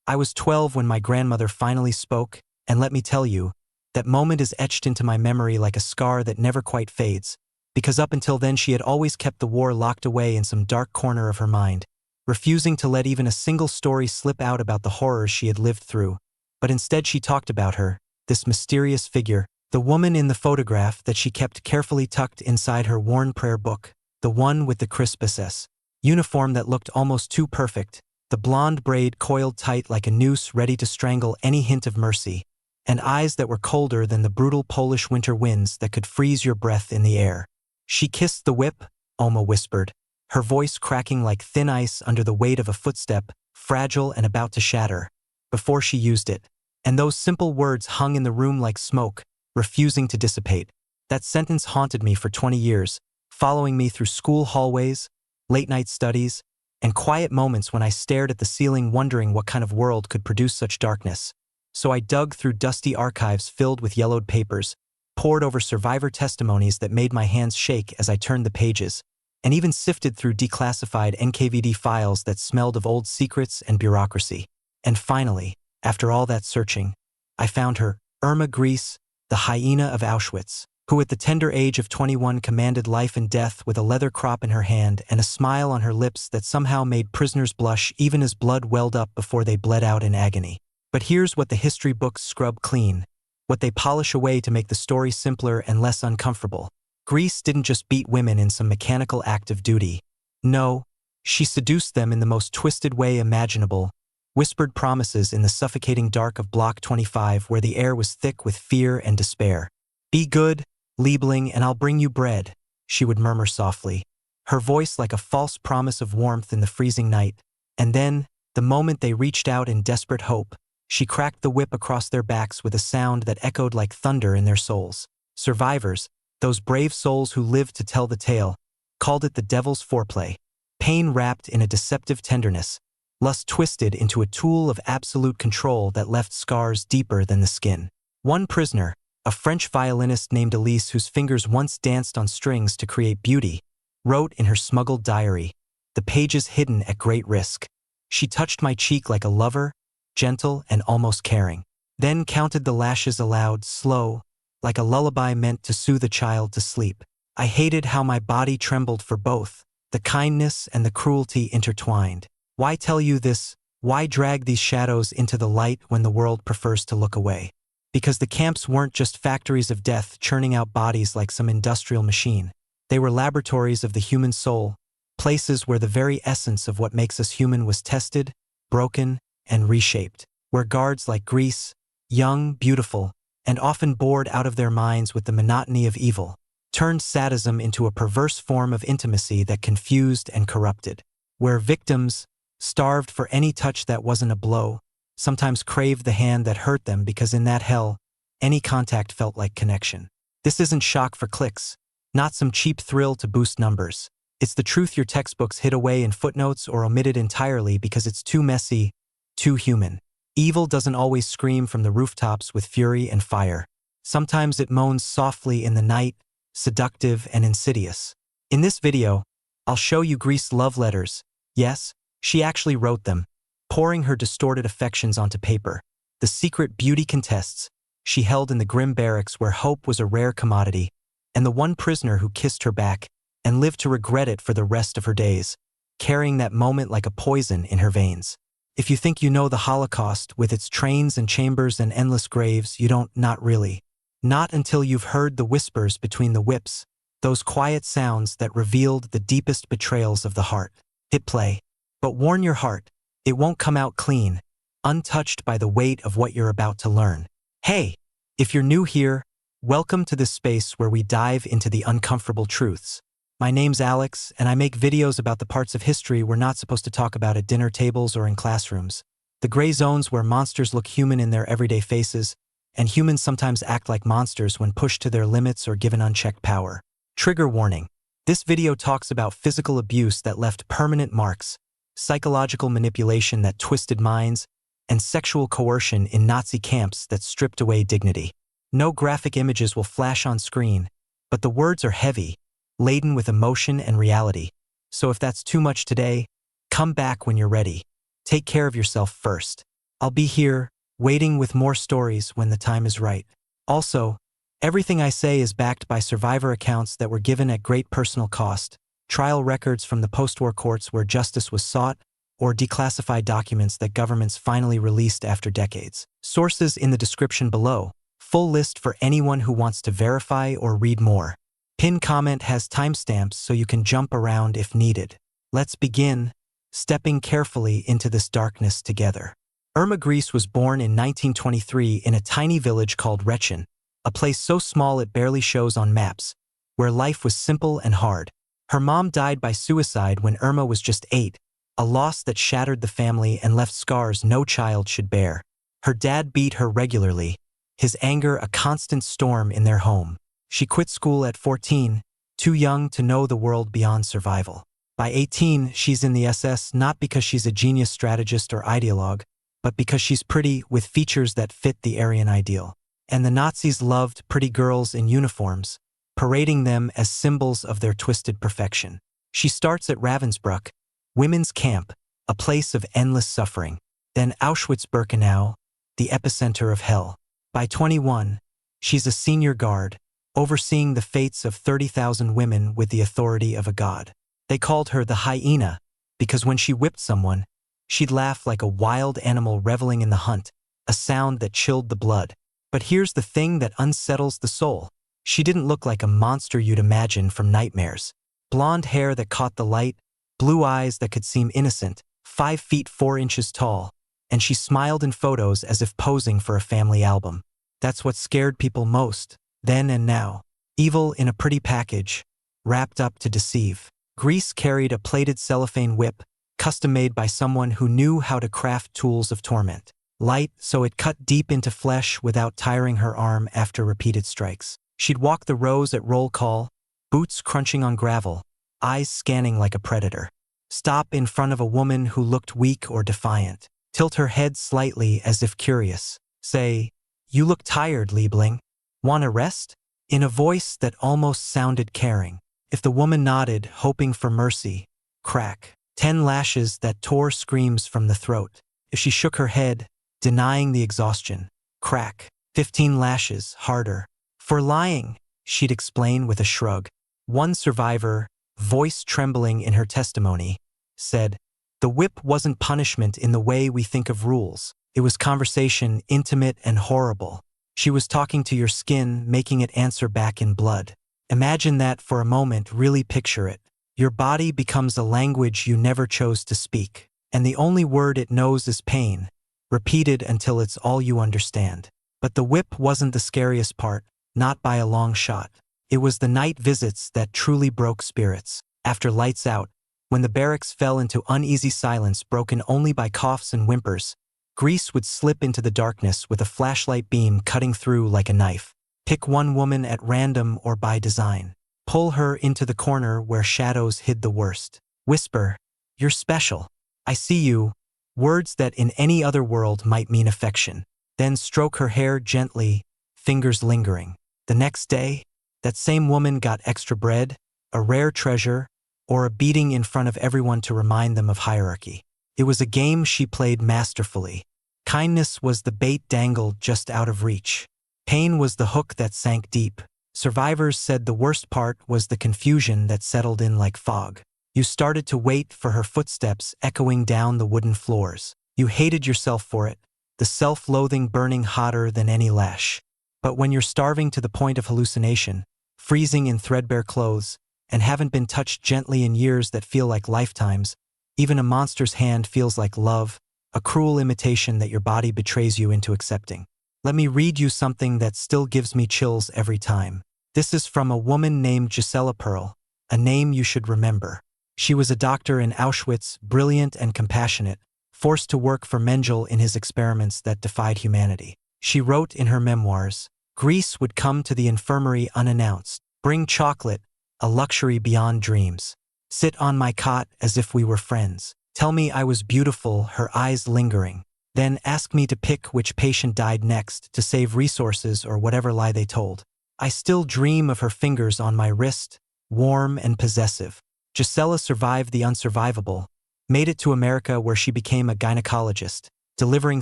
I was 12 when my grandmother finally spoke, and let me tell you, that moment is etched into my memory like a scar that never quite fades, because up until then she had always kept the war locked away in some dark corner of her mind, refusing to let even a single story slip out about the horrors she had lived through. But instead she talked about her, this mysterious figure, the woman in the photograph that she kept carefully tucked inside her worn prayer book, the one with the crisp SS uniform that looked almost too perfect, the blonde braid coiled tight like a noose ready to strangle any hint of mercy, and eyes that were colder than the brutal Polish winter winds that could freeze your breath in the air. She kissed the whip, Oma whispered, her voice cracking like thin ice under the weight of a footstep, fragile and about to shatter, before she used it. And those simple words hung in the room like smoke, refusing to dissipate. That sentence haunted me for 20 years, following me through school hallways, late-night studies, and quiet moments when I stared at the ceiling wondering what kind of world could produce such darkness. So I dug through dusty archives filled with yellowed papers, pored over survivor testimonies that made my hands shake as I turned the pages, and even sifted through declassified NKVD files that smelled of old secrets and bureaucracy. And finally, after all that searching, I found her, Irma Grese, the hyena of Auschwitz, who at the tender age of 21 commanded life and death with a leather crop in her hand and a smile on her lips that somehow made prisoners blush even as blood welled up before they bled out in agony. But here's what the history books scrub clean, what they polish away to make the story simpler and less uncomfortable. Grese didn't just beat women in some mechanical act of duty. No, she seduced them in the most twisted way imaginable, whispered promises in the suffocating dark of Block 25 where the air was thick with fear and despair. "Be good, Liebling, and I'll bring you bread," she would murmur softly, her voice like a false promise of warmth in the freezing night. And then, the moment they reached out in desperate hope, she cracked the whip across their backs with a sound that echoed like thunder in their souls. Survivors, those brave souls who lived to tell the tale, called it the devil's foreplay. Pain wrapped in a deceptive tenderness, lust twisted into a tool of absolute control that left scars deeper than the skin. One prisoner, a French violinist named Elise whose fingers once danced on strings to create beauty, wrote in her smuggled diary, the pages hidden at great risk. "She touched my cheek like a lover, gentle and almost caring, then counted the lashes aloud, slow, like a lullaby meant to soothe a child to sleep. I hated how my body trembled for both, the kindness and the cruelty intertwined. Why tell you this? Why drag these shadows into the light when the world prefers to look away?" Because the camps weren't just factories of death churning out bodies like some industrial machine. They were laboratories of the human soul, places where the very essence of what makes us human was tested, broken, and reshaped, where guards like Grese, young, beautiful, and often bored out of their minds with the monotony of evil, turned sadism into a perverse form of intimacy that confused and corrupted, where victims, starved for any touch that wasn't a blow, sometimes craved the hand that hurt them because in that hell, any contact felt like connection. This isn't shock for clicks, not some cheap thrill to boost numbers. It's the truth your textbooks hid away in footnotes or omitted entirely because it's too messy, too human. Evil doesn't always scream from the rooftops with fury and fire. Sometimes it moans softly in the night, seductive and insidious. In this video, I'll show you Grese's love letters. Yes, she actually wrote them, pouring her distorted affections onto paper, the secret beauty contests she held in the grim barracks where hope was a rare commodity, and the one prisoner who kissed her back and lived to regret it for the rest of her days, carrying that moment like a poison in her veins. If you think you know the Holocaust with its trains and chambers and endless graves, you don't, not really. Not until you've heard the whispers between the whips, those quiet sounds that revealed the deepest betrayals of the heart. Hit play. But warn your heart, it won't come out clean, untouched by the weight of what you're about to learn. Hey, if you're new here, welcome to this space where we dive into the uncomfortable truths. My name's Alex, and I make videos about the parts of history we're not supposed to talk about at dinner tables or in classrooms. The gray zones where monsters look human in their everyday faces, and humans sometimes act like monsters when pushed to their limits or given unchecked power. Trigger warning. This video talks about physical abuse that left permanent marks, psychological manipulation that twisted minds, and sexual coercion in Nazi camps that stripped away dignity. No graphic images will flash on screen, but the words are heavy, laden with emotion and reality. So if that's too much today, come back when you're ready. Take care of yourself first. I'll be here, waiting with more stories when the time is right. Also, everything I say is backed by survivor accounts that were given at great personal cost, trial records from the post-war courts where justice was sought, or declassified documents that governments finally released after decades. Sources in the description below. Full list for anyone who wants to verify or read more. Pin comment has timestamps so you can jump around if needed. Let's begin, stepping carefully into this darkness together. Irma Grese was born in 1923 in a tiny village called Rechen, a place so small it barely shows on maps, where life was simple and hard. Her mom died by suicide when Irma was just 8, a loss that shattered the family and left scars no child should bear. Her dad beat her regularly, his anger a constant storm in their home. She quit school at 14, too young to know the world beyond survival. By 18, she's in the SS not because she's a genius strategist or ideologue, but because she's pretty with features that fit the Aryan ideal. And the Nazis loved pretty girls in uniforms, parading them as symbols of their twisted perfection. She starts at Ravensbrück, women's camp, a place of endless suffering. Then Auschwitz-Birkenau, the epicenter of hell. By 21, she's a senior guard, overseeing the fates of 30,000 women with the authority of a god. They called her the Hyena, because when she whipped someone, she'd laugh like a wild animal reveling in the hunt, a sound that chilled the blood. But here's the thing that unsettles the soul. She didn't look like a monster you'd imagine from nightmares. Blonde hair that caught the light, blue eyes that could seem innocent, 5 feet 4 inches tall, and she smiled in photos as if posing for a family album. That's what scared people most, then and now. Evil in a pretty package, wrapped up to deceive. Grese carried a plated cellophane whip, custom-made by someone who knew how to craft tools of torment. Light so it cut deep into flesh without tiring her arm after repeated strikes. She'd walk the rows at roll call, boots crunching on gravel, eyes scanning like a predator. Stop in front of a woman who looked weak or defiant. Tilt her head slightly as if curious. Say, "You look tired, Liebling. Want a rest?" In a voice that almost sounded caring. If the woman nodded, hoping for mercy, crack. 10 lashes that tore screams from the throat. If she shook her head, denying the exhaustion, crack. 15 lashes, harder. For lying, she'd explain with a shrug. One survivor, voice trembling in her testimony, said, "The whip wasn't punishment in the way we think of rules. It was conversation, intimate and horrible. She was talking to your skin, making it answer back in blood." Imagine that for a moment, really picture it. Your body becomes a language you never chose to speak, and the only word it knows is pain, repeated until it's all you understand. But the whip wasn't the scariest part, not by a long shot. It was the night visits that truly broke spirits. After lights out, when the barracks fell into uneasy silence broken only by coughs and whimpers, Grese would slip into the darkness with a flashlight beam cutting through like a knife. Pick one woman at random or by design. Pull her into the corner where shadows hid the worst. Whisper, "You're special. I see you," words that in any other world might mean affection. Then stroke her hair gently, fingers lingering. The next day, that same woman got extra bread, a rare treasure, or a beating in front of everyone to remind them of hierarchy. It was a game she played masterfully. Kindness was the bait dangled just out of reach. Pain was the hook that sank deep. Survivors said the worst part was the confusion that settled in like fog. You started to wait for her footsteps echoing down the wooden floors. You hated yourself for it, the self-loathing burning hotter than any lash. But when you're starving to the point of hallucination, freezing in threadbare clothes, and haven't been touched gently in years that feel like lifetimes, even a monster's hand feels like love, a cruel imitation that your body betrays you into accepting. Let me read you something that still gives me chills every time. This is from a woman named Gisela Perl, a name you should remember. She was a doctor in Auschwitz, brilliant and compassionate, forced to work for Mengele in his experiments that defied humanity. She wrote in her memoirs, "Grese would come to the infirmary unannounced, bring chocolate, a luxury beyond dreams. Sit on my cot as if we were friends. Tell me I was beautiful, her eyes lingering. Then ask me to pick which patient died next to save resources or whatever lie they told. I still dream of her fingers on my wrist, warm and possessive." Gisela survived the unsurvivable, made it to America where she became a gynecologist, delivering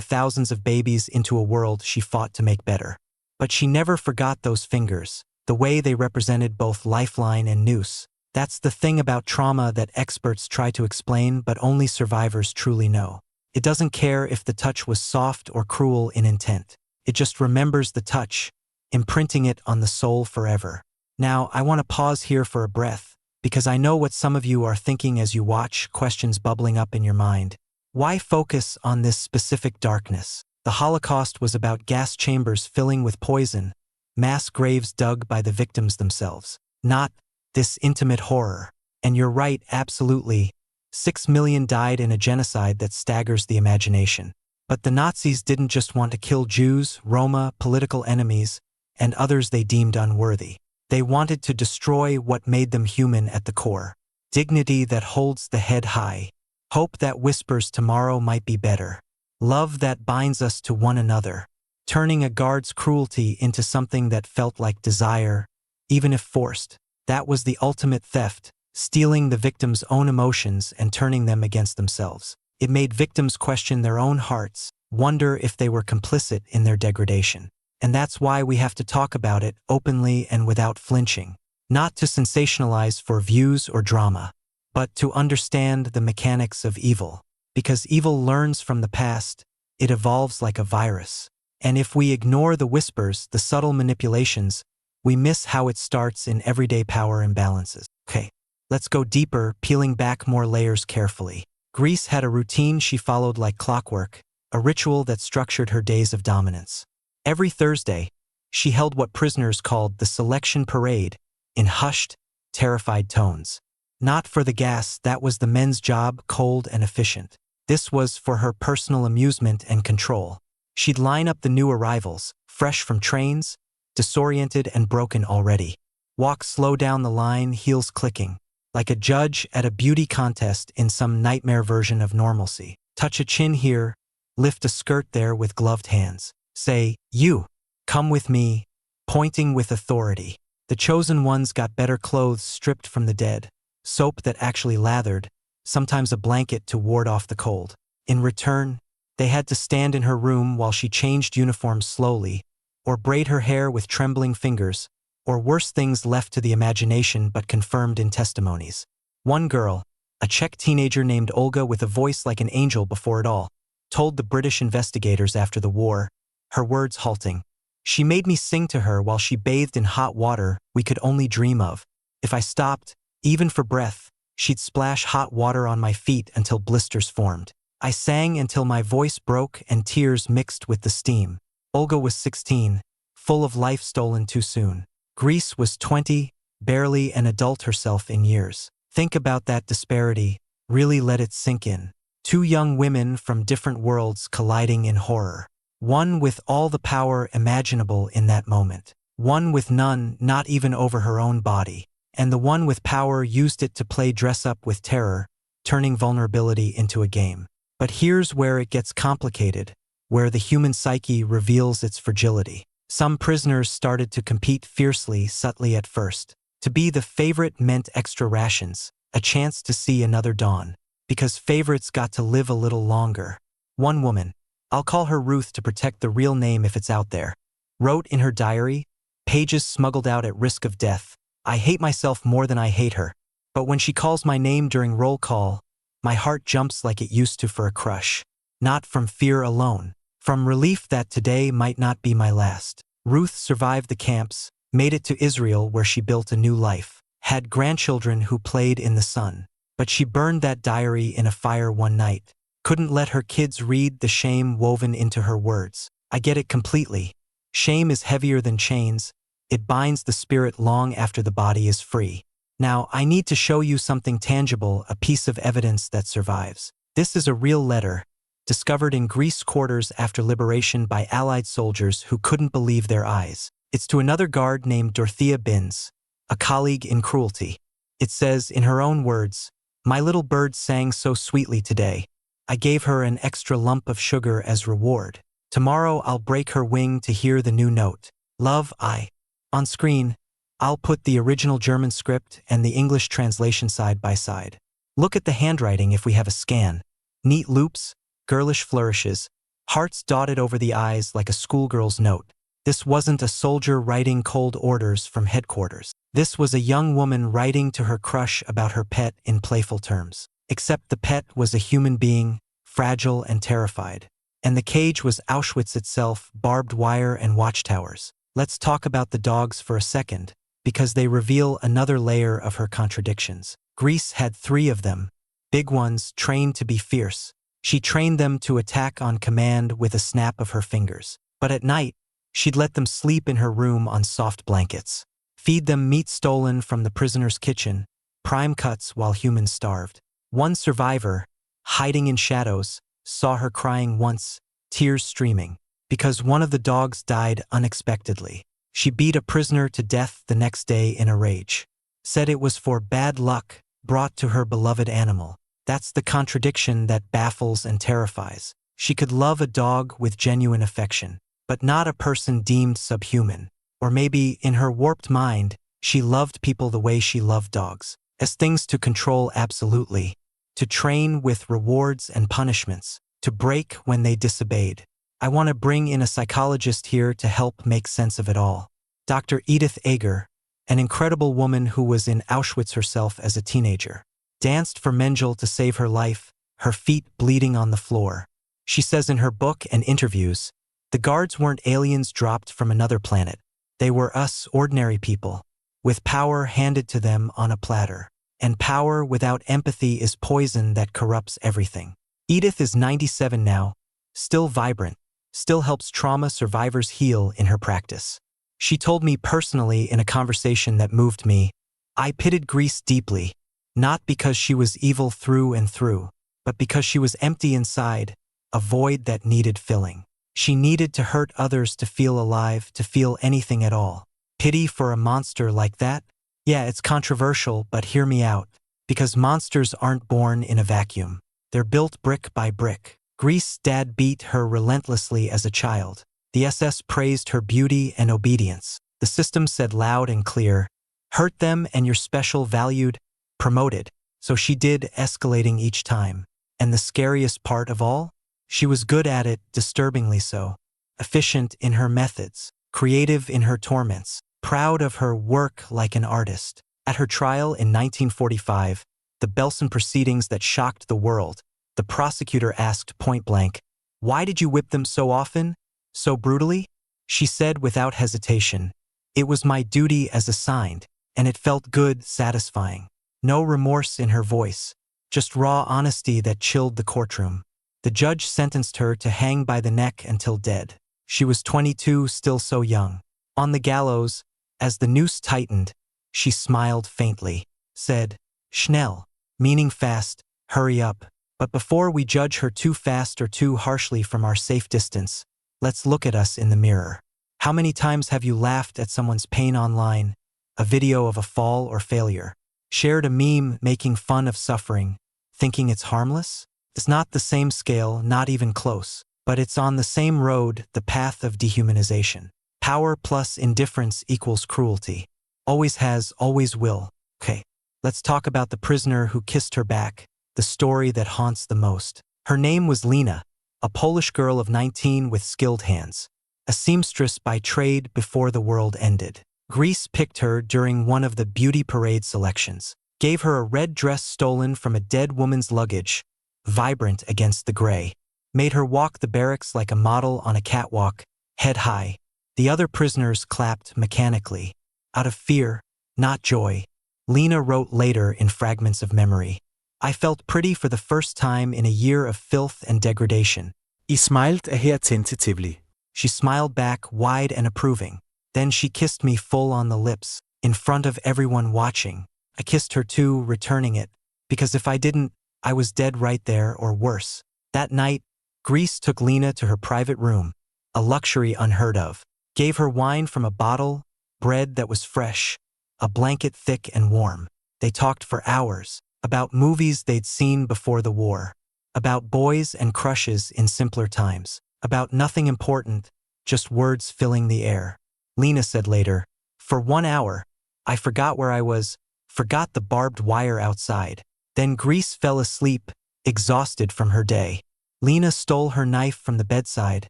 thousands of babies into a world she fought to make better. But she never forgot those fingers, the way they represented both lifeline and noose. That's the thing about trauma that experts try to explain but only survivors truly know. It doesn't care if the touch was soft or cruel in intent. It just remembers the touch, imprinting it on the soul forever. Now, I want to pause here for a breath, because I know what some of you are thinking as you watch, questions bubbling up in your mind. Why focus on this specific darkness? The Holocaust was about gas chambers filling with poison, mass graves dug by the victims themselves, not this intimate horror. And you're right, absolutely. 6 million died in a genocide that staggers the imagination. But the Nazis didn't just want to kill Jews, Roma, political enemies, and others they deemed unworthy. They wanted to destroy what made them human at the core. Dignity that holds the head high. Hope that whispers tomorrow might be better. Love that binds us to one another. Turning a guard's cruelty into something that felt like desire, even if forced. That was the ultimate theft, stealing the victim's own emotions and turning them against themselves. It made victims question their own hearts, wonder if they were complicit in their degradation. And that's why we have to talk about it openly and without flinching. Not to sensationalize for views or drama, but to understand the mechanics of evil. Because evil learns from the past, it evolves like a virus. And if we ignore the whispers, the subtle manipulations, we miss how it starts in everyday power imbalances. Okay, let's go deeper, peeling back more layers carefully. Grese had a routine she followed like clockwork, a ritual that structured her days of dominance. Every Thursday, she held what prisoners called the selection parade, in hushed, terrified tones. Not for the gas, that was the men's job, cold and efficient. This was for her personal amusement and control. She'd line up the new arrivals, fresh from trains, disoriented and broken already. Walk slow down the line, heels clicking, like a judge at a beauty contest in some nightmare version of normalcy. Touch a chin here, lift a skirt there with gloved hands. Say, "You, come with me," pointing with authority. The chosen ones got better clothes stripped from the dead, soap that actually lathered, sometimes a blanket to ward off the cold. In return, they had to stand in her room while she changed uniforms slowly, or braid her hair with trembling fingers, or worse things left to the imagination but confirmed in testimonies. One girl, a Czech teenager named Olga with a voice like an angel before it all, told the British investigators after the war, her words halting. "She made me sing to her while she bathed in hot water we could only dream of. If I stopped, even for breath, she'd splash hot water on my feet until blisters formed. I sang until my voice broke and tears mixed with the steam." Olga was 16, full of life stolen too soon. Grese was 20, barely an adult herself in years. Think about that disparity, really let it sink in. Two young women from different worlds colliding in horror. One with all the power imaginable in that moment. One with none, not even over her own body. And the one with power used it to play dress-up with terror, turning vulnerability into a game. But here's where it gets complicated, where the human psyche reveals its fragility. Some prisoners started to compete fiercely, subtly at first. To be the favorite meant extra rations, a chance to see another dawn, because favorites got to live a little longer. One woman, I'll call her Ruth to protect the real name if it's out there, wrote in her diary, pages smuggled out at risk of death, "I hate myself more than I hate her. But when she calls my name during roll call, my heart jumps like it used to for a crush. Not from fear alone, from relief that today might not be my last." Ruth survived the camps, made it to Israel where she built a new life, had grandchildren who played in the sun. But she burned that diary in a fire one night. Couldn't let her kids read the shame woven into her words. I get it completely. Shame is heavier than chains. It binds the spirit long after the body is free. Now, I need to show you something tangible, a piece of evidence that survives. This is a real letter, discovered in Greece quarters after liberation by Allied soldiers who couldn't believe their eyes. It's to another guard named Dorothea Binns, a colleague in cruelty. It says, in her own words, "My little bird sang so sweetly today. I gave her an extra lump of sugar as reward. Tomorrow I'll break her wing to hear the new note. Love, I." On screen, I'll put the original German script and the English translation side by side. Look at the handwriting if we have a scan. Neat loops, girlish flourishes, Hearts dotted over the eyes like a schoolgirl's note. This wasn't a soldier writing cold orders from headquarters. This was a young woman writing to her crush about her pet in playful terms. Except the pet was a human being, fragile and terrified. And the cage was Auschwitz itself, barbed wire and watchtowers. Let's talk about the dogs for a second, because they reveal another layer of her contradictions. Grese had 3 of them, big ones trained to be fierce. She trained them to attack on command with a snap of her fingers. But at night, she'd let them sleep in her room on soft blankets. Feed them meat stolen from the prisoner's kitchen, prime cuts while humans starved. One survivor, hiding in shadows, saw her crying once, tears streaming, because one of the dogs died unexpectedly. She beat a prisoner to death the next day in a rage. Said it was for bad luck brought to her beloved animal. That's the contradiction that baffles and terrifies. She could love a dog with genuine affection, but not a person deemed subhuman. Or maybe, in her warped mind, she loved people the way she loved dogs, as things to control absolutely, to train with rewards and punishments, to break when they disobeyed. I want to bring in a psychologist here to help make sense of it all. Dr. Edith Eger, an incredible woman who was in Auschwitz herself as a teenager, danced for Mengele to save her life, her feet bleeding on the floor. She says in her book and interviews, the guards weren't aliens dropped from another planet. They were us, ordinary people, with power handed to them on a platter. And power without empathy is poison that corrupts everything. Edith is 97 now, still vibrant, still helps trauma survivors heal in her practice. She told me personally in a conversation that moved me, I pitied Grese deeply, not because she was evil through and through, but because she was empty inside, a void that needed filling. She needed to hurt others to feel alive, to feel anything at all. Pity for a monster like that? Yeah, it's controversial, but hear me out. Because monsters aren't born in a vacuum. They're built brick by brick. Grese's dad beat her relentlessly as a child. The SS praised her beauty and obedience. The system said loud and clear, hurt them and you're special, valued, promoted. So she did, escalating each time. And the scariest part of all? She was good at it, disturbingly so. Efficient in her methods, creative in her torments, proud of her work like an artist. At her trial in 1945, the Belsen proceedings that shocked the world, the prosecutor asked point-blank, "Why did you whip them so often, so brutally?" She said without hesitation, "It was my duty as assigned, and it felt good, satisfying." No remorse in her voice, just raw honesty that chilled the courtroom. The judge sentenced her to hang by the neck until dead. She was 22, still so young. On the gallows, as the noose tightened, she smiled faintly, said, "Schnell," meaning fast, hurry up. But before we judge her too fast or too harshly from our safe distance, let's look at us in the mirror. How many times have you laughed at someone's pain online, a video of a fall or failure? Shared a meme making fun of suffering, thinking it's harmless? It's not the same scale, not even close, but it's on the same road, the path of dehumanization. Power plus indifference equals cruelty. Always has, always will. Okay, let's talk about the prisoner who kissed her back, the story that haunts the most. Her name was Lena, a Polish girl of 19 with skilled hands, a seamstress by trade before the world ended. Grese picked her during one of the beauty parade selections, gave her a red dress stolen from a dead woman's luggage, vibrant against the gray, made her walk the barracks like a model on a catwalk, head high. The other prisoners clapped mechanically, out of fear, not joy. Lena wrote later in fragments of memory, "I felt pretty for the first time in a year of filth and degradation." He smiled a hair tentatively. She smiled back, wide and approving. Then she kissed me full on the lips, in front of everyone watching. I kissed her too, returning it, because if I didn't, I was dead right there, or worse. That night, Grese took Lena to her private room, a luxury unheard of. Gave her wine from a bottle, bread that was fresh, a blanket thick and warm. They talked for hours, about movies they'd seen before the war, about boys and crushes in simpler times, about nothing important, just words filling the air. Lena said later, "For 1 hour, I forgot where I was, forgot the barbed wire outside." Then Grese fell asleep, exhausted from her day. Lena stole her knife from the bedside,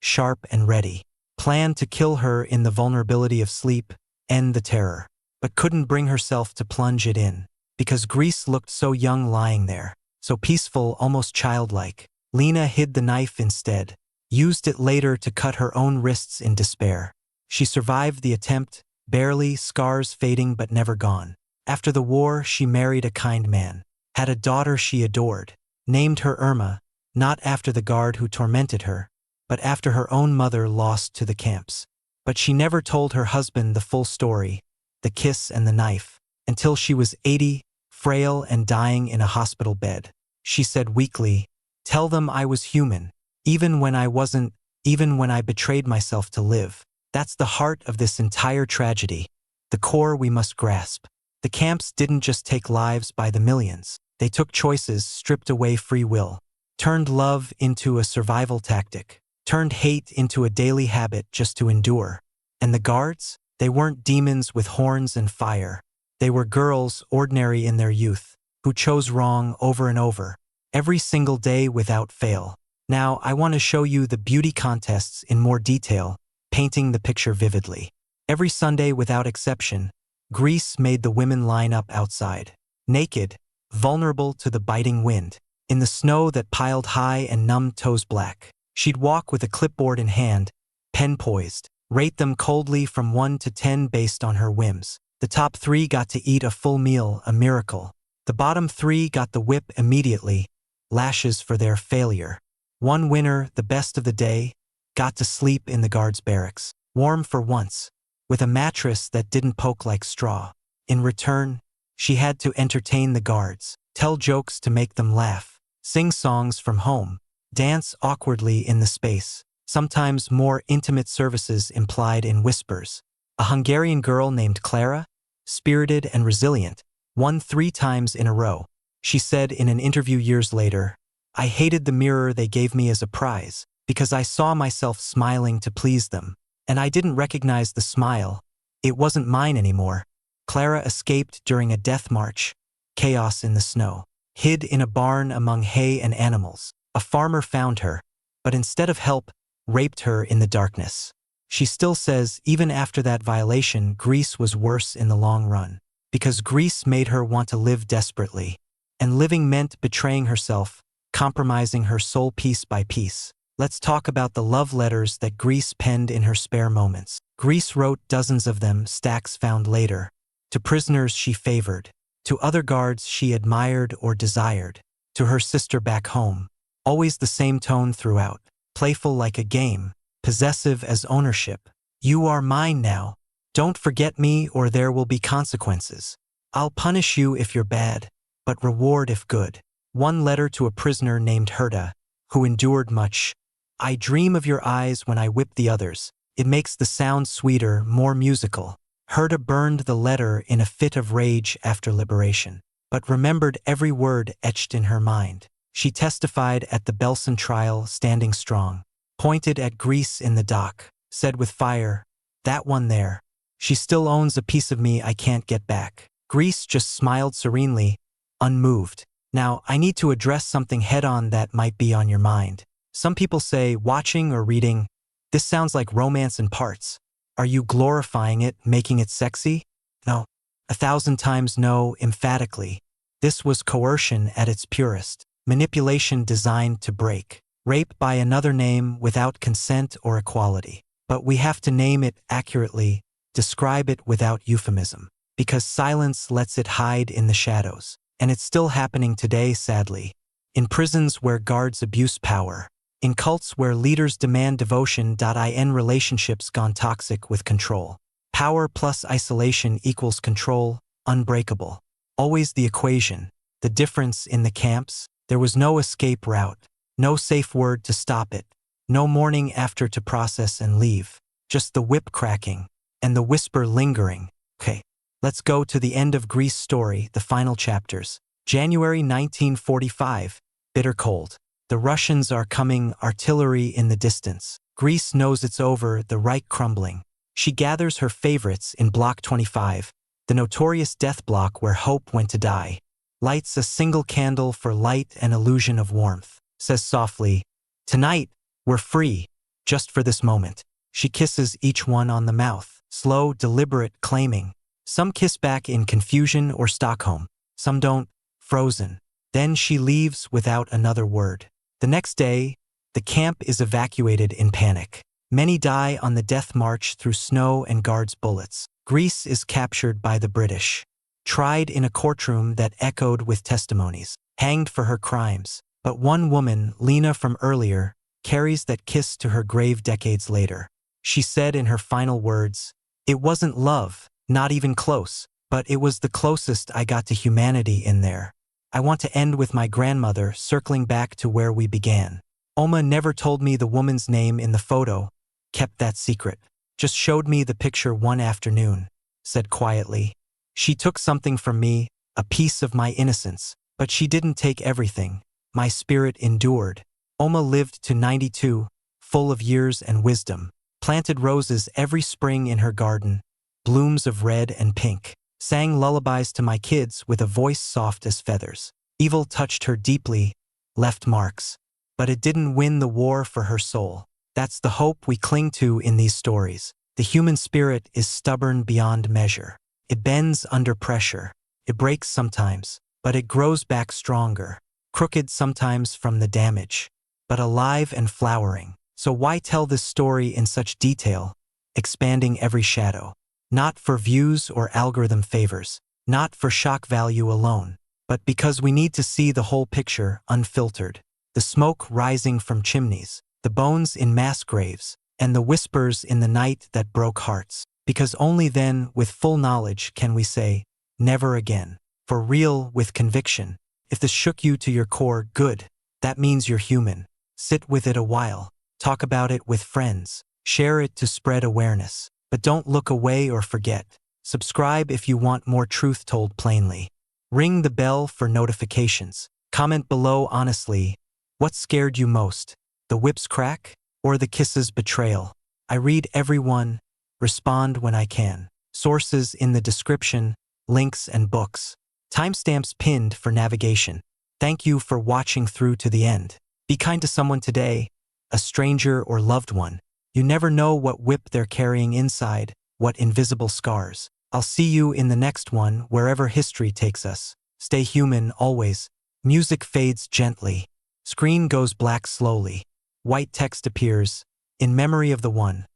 sharp and ready. Planned to kill her in the vulnerability of sleep, end the terror. But couldn't bring herself to plunge it in. Because Grese looked so young lying there. So peaceful, almost childlike. Lena hid the knife instead. Used it later to cut her own wrists in despair. She survived the attempt, barely, scars fading but never gone. After the war, she married a kind man. Had a daughter she adored. Named her Irma, not after the guard who tormented her, but after her own mother lost to the camps. But she never told her husband the full story, the kiss and the knife, until she was 80, frail and dying in a hospital bed. She said weakly, "Tell them I was human, even when I wasn't, even when I betrayed myself to live." That's the heart of this entire tragedy, the core we must grasp. The camps didn't just take lives by the millions. They took choices, stripped away free will, turned love into a survival tactic, turned hate into a daily habit just to endure. And the guards? They weren't demons with horns and fire. They were girls, ordinary in their youth, who chose wrong over and over, every single day without fail. Now, I want to show you the beauty contests in more detail, painting the picture vividly. Every Sunday without exception, Grese made the women line up outside, naked, vulnerable to the biting wind, in the snow that piled high and numbed toes black. She'd walk with a clipboard in hand, pen poised, rate them coldly from 1 to 10 based on her whims. The top 3 got to eat a full meal, a miracle. The bottom 3 got the whip immediately, lashes for their failure. One winner, the best of the day, got to sleep in the guards' barracks, warm for once, with a mattress that didn't poke like straw. In return, she had to entertain the guards, tell jokes to make them laugh, sing songs from home, dance awkwardly in the space, sometimes more intimate services implied in whispers. A Hungarian girl named Clara, spirited and resilient, won 3 times in a row. She said in an interview years later, "I hated the mirror they gave me as a prize, because I saw myself smiling to please them, and I didn't recognize the smile. It wasn't mine anymore." Clara escaped during a death march, chaos in the snow, hid in a barn among hay and animals. A farmer found her, but instead of help, raped her in the darkness. She still says even after that violation, Grese was worse in the long run, because Grese made her want to live desperately. And living meant betraying herself, compromising her soul piece by piece. Let's talk about the love letters that Grese penned in her spare moments. Grese wrote dozens of them, stacks found later. To prisoners she favored, to other guards she admired or desired, to her sister back home. Always the same tone throughout, playful like a game, possessive as ownership. "You are mine now. Don't forget me or there will be consequences. I'll punish you if you're bad, but reward if good." One letter to a prisoner named Herta, who endured much. "I dream of your eyes when I whip the others. It makes the sound sweeter, more musical." Herta burned the letter in a fit of rage after liberation, but remembered every word etched in her mind. She testified at the Belsen trial, standing strong, pointed at Grese in the dock, said with fire, "That one there. She still owns a piece of me I can't get back." Grese just smiled serenely, unmoved. Now, I need to address something head-on that might be on your mind. Some people say, watching or reading, "This sounds like romance in parts. Are you glorifying it, making it sexy?" No. 1,000 times no, emphatically. This was coercion at its purest. Manipulation designed to break. Rape by another name without consent or equality. But we have to name it accurately, describe it without euphemism. Because silence lets it hide in the shadows. And it's still happening today, sadly. In prisons where guards abuse power. In cults where leaders demand devotion. In relationships gone toxic with control. Power plus isolation equals control, unbreakable. Always the equation. The difference in the camps? There was no escape route. No safe word to stop it. No morning after to process and leave. Just the whip cracking. And the whisper lingering. Okay, let's go to the end of Grese's story, the final chapters. January 1945. Bitter cold. The Russians are coming, artillery in the distance. Grese knows it's over, the Reich crumbling. She gathers her favorites in Block 25, the notorious death block where hope went to die. Lights a single candle for light and illusion of warmth. Says softly, Tonight, we're free, just for this moment. She kisses each one on the mouth, slow, deliberate, claiming. Some kiss back in confusion or Stockholm, some don't, frozen. Then she leaves without another word. The next day, the camp is evacuated in panic. Many die on the death march through snow and guards' bullets. Greece is captured by the British, tried in a courtroom that echoed with testimonies, hanged for her crimes. But one woman, Lena from earlier, carries that kiss to her grave decades later. She said in her final words, "It wasn't love, not even close, but it was the closest I got to humanity in there." I want to end with my grandmother circling back to where we began. Oma never told me the woman's name in the photo, kept that secret. Just showed me the picture one afternoon, said quietly. She took something from me, a piece of my innocence, but she didn't take everything. My spirit endured. Oma lived to 92, full of years and wisdom, planted roses every spring in her garden, blooms of red and pink, sang lullabies to my kids with a voice soft as feathers. Evil touched her deeply, left marks, but it didn't win the war for her soul. That's the hope we cling to in these stories. The human spirit is stubborn beyond measure. It bends under pressure. It breaks sometimes, but it grows back stronger. Crooked sometimes from the damage, but alive and flowering. So why tell this story in such detail, expanding every shadow? Not for views or algorithm favors, not for shock value alone, but because we need to see the whole picture unfiltered. The smoke rising from chimneys, the bones in mass graves, and the whispers in the night that broke hearts. Because only then, with full knowledge, can we say, never again. For real, with conviction. If this shook you to your core, good. That means you're human. Sit with it a while. Talk about it with friends. Share it to spread awareness. But don't look away or forget. Subscribe if you want more truth told plainly. Ring the bell for notifications. Comment below honestly. What scared you most? The whip's crack? Or the kiss's betrayal? I read every one. Respond when I can. Sources in the description, links and books. Timestamps pinned for navigation. Thank you for watching through to the end. Be kind to someone today, a stranger or loved one. You never know what whip they're carrying inside, what invisible scars. I'll see you in the next one, wherever history takes us. Stay human, always. Music fades gently. Screen goes black slowly. White text appears, in memory of the 1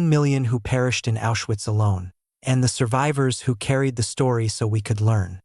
million who perished in Auschwitz alone, and the survivors who carried the story so we could learn.